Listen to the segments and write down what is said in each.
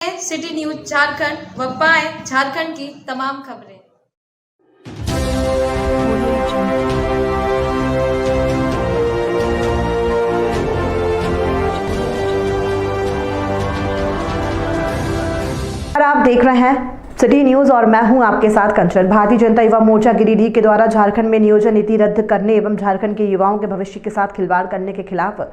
City news Jharkhand व पाएं झारखंड की तमाम खबरें। आप देख रहे हैं सिटी न्यूज और मैं हूं आपके साथ कंचन। भारतीय जनता युवा मोर्चा गिरिडीह के द्वारा झारखंड में नियोजन नीति रद्द करने एवं झारखंड के युवाओं के भविष्य के साथ खिलवाड़ करने के खिलाफ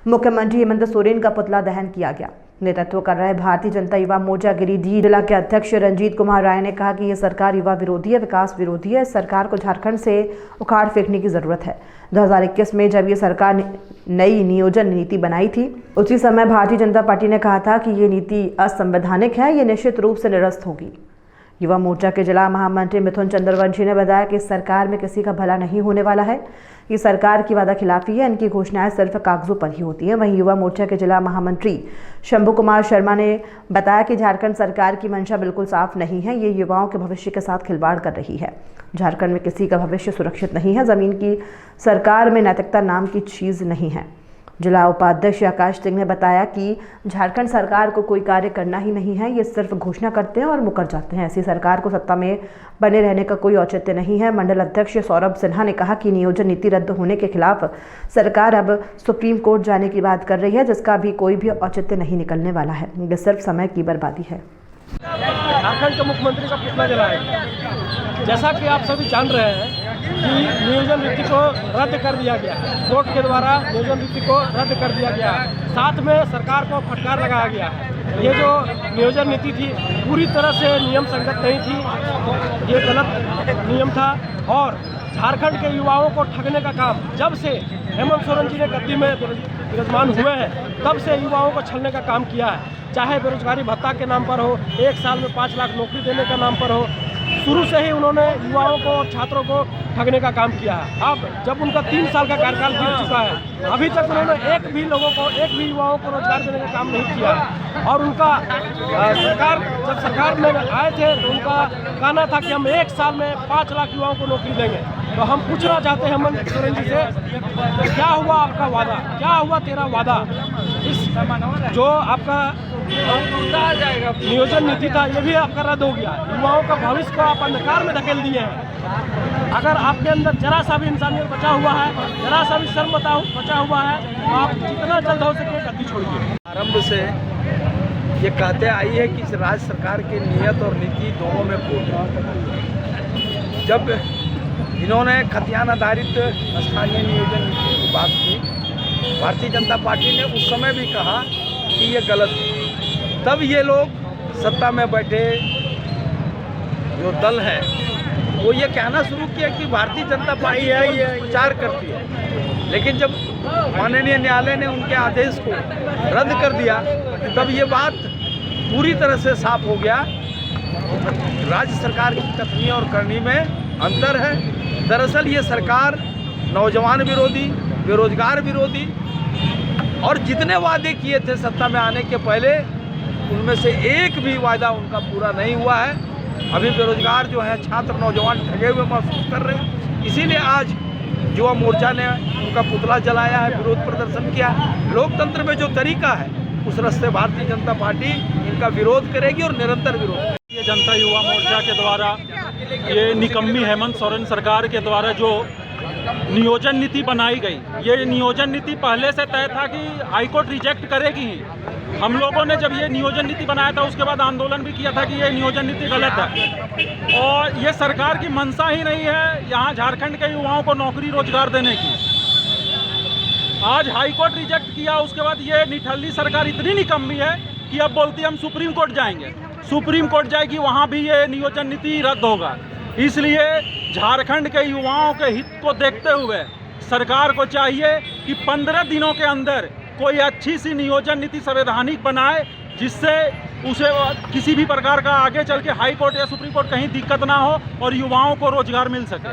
मुख्यमंत्री हेमंत सोरेन का पुतला दहन किया गया। नेतृत्व कर रहे भारतीय जनता युवा मोर्चा गिरिडीह जिला के अध्यक्ष रंजीत कुमार राय ने कहा कि यह सरकार युवा विरोधी है, विकास विरोधी है। इस सरकार को झारखंड से उखाड़ फेंकने की जरूरत है। 2021 में जब ये सरकार नई नियोजन नीति बनाई थी, उसी समय भारतीय जनता पार्टी ने कहा था कि ये नीति असंवैधानिक है, ये निश्चित रूप से निरस्त होगी। युवा मोर्चा के जिला महामंत्री मिथुन चंद्रवंशी ने बताया कि इस सरकार में किसी का भला नहीं होने वाला है। ये सरकार की वादा खिलाफी है, इनकी घोषणाएं सिर्फ कागजों पर ही होती हैं। वहीं युवा मोर्चा के जिला महामंत्री शंभू कुमार शर्मा ने बताया कि झारखंड सरकार की मंशा बिल्कुल साफ नहीं है, ये युवाओं के भविष्य के साथ खिलवाड़ कर रही है। झारखंड में किसी का भविष्य सुरक्षित नहीं है। जमीन की सरकार में नैतिकता नाम की चीज़ नहीं है। जिला उपाध्यक्ष आकाश सिंह ने बताया कि झारखंड सरकार को कोई कार्य करना ही नहीं है, ये सिर्फ घोषणा करते हैं और मुकर जाते हैं। ऐसी सरकार को सत्ता में बने रहने का कोई औचित्य नहीं है। मंडल अध्यक्ष सौरभ सिन्हा ने कहा कि नियोजन नीति रद्द होने के खिलाफ सरकार अब सुप्रीम कोर्ट जाने की बात कर रही है, जिसका भी कोई भी औचित्य नहीं निकलने वाला है। ये सिर्फ समय की बर्बादी है। झारखंड के मुख्यमंत्री का पुतला जलाया। जैसा कि आप सभी जान रहे हैं कि नियोजन नीति को रद्द कर दिया गया, कोर्ट के द्वारा नियोजन नीति को रद्द कर दिया गया। साथ में सरकार को फटकार लगाया गया है। ये जो नियोजन नीति थी पूरी तरह से नियम संगत नहीं थी, ये गलत नियम था और झारखंड के युवाओं को ठगने का काम जब से हेमंत सोरेन जी ने गद्दी में विराजमान हुए हैं तब से युवाओं को छलने का काम किया है। चाहे बेरोजगारी भत्ता के नाम पर हो, 1 साल में 5 लाख नौकरी देने का नाम पर हो, शुरू से ही उन्होंने युवाओं को और छात्रों को ठगने का काम किया है। अब जब उनका 3 साल का कार्यकाल बीत चुका है, अभी तक उन्होंने एक भी युवाओं को रोजगार देने का काम नहीं किया है। और उनका जब सरकार में आए थे तो उनका कहना था कि हम 1 साल में 5 लाख युवाओं को नौकरी देंगे। तो हम पूछना चाहते हैं हेमंत सोरेन जी से, क्या हुआ आपका वादा, क्या हुआ तेरा वादा? इस जो आपका नियोजन नीति था ये भी आपका रद्द हो गया। युवाओं का भविष्य को आप अंधकार में धकेल दिए हैं। अगर आपके अंदर जरा सा भी इंसानियत बचा हुआ है, जरा सा भी शर्म बचा हुआ है, तो आप जितना जल्द हो सके गद्दी छोड़िए। आरंभ से ये कहते आई है कि राज्य सरकार की नीयत और नीति दोनों में फूट है। जब इन्होंने खतियान आधारित स्थानीय नियोजन नीति की बात की, भारतीय जनता पार्टी ने उस समय भी कहा कि ये गलत है। तब ये लोग सत्ता में बैठे जो दल है वो ये कहना शुरू किया कि भारतीय जनता पार्टी ये प्रचार करती है। लेकिन जब माननीय न्यायालय ने उनके आदेश को रद्द कर दिया तब ये बात पूरी तरह से साफ हो गया। राज्य सरकार की कथनी और करनी में अंतर है। दरअसल ये सरकार नौजवान विरोधी, बेरोजगार विरोधी और जितने वादे किए थे सत्ता में आने के पहले उनमें से एक भी वादा उनका पूरा नहीं हुआ है। अभी बेरोजगार जो हैं छात्र नौजवान ठगे हुए महसूस कर रहे हैं। इसीलिए आज युवा मोर्चा ने उनका पुतला जलाया है, विरोध प्रदर्शन किया है। लोकतंत्र में जो तरीका है उस रास्ते भारतीय जनता पार्टी इनका विरोध करेगी और निरंतर विरोध करेगी। भारतीय जनता युवा मोर्चा के द्वारा ये निकम्मी हेमंत सोरेन सरकार के द्वारा जो नियोजन नीति बनाई गई, ये नियोजन नीति पहले से तय था कि हाईकोर्ट रिजेक्ट करेगी ही। हम लोगों ने जब ये नियोजन नीति बनाया था उसके बाद आंदोलन भी किया था कि ये नियोजन नीति गलत है और ये सरकार की मंशा ही नहीं है यहाँ झारखंड के युवाओं को नौकरी रोजगार देने की। आज हाईकोर्ट रिजेक्ट किया, उसके बाद ये निठल्ली सरकार इतनी निकम्मी है कि अब बोलती है हम सुप्रीम कोर्ट जाएंगे। सुप्रीम कोर्ट जाएगी, वहाँ भी ये नियोजन नीति रद्द होगा। इसलिए झारखंड के युवाओं के हित को देखते हुए सरकार को चाहिए कि 15 दिनों के अंदर कोई अच्छी सी नियोजन नीति संवैधानिक बनाए, जिससे उसे किसी भी प्रकार का आगे चल के हाई कोर्ट या सुप्रीम कोर्ट कहीं दिक्कत ना हो और युवाओं को रोजगार मिल सके।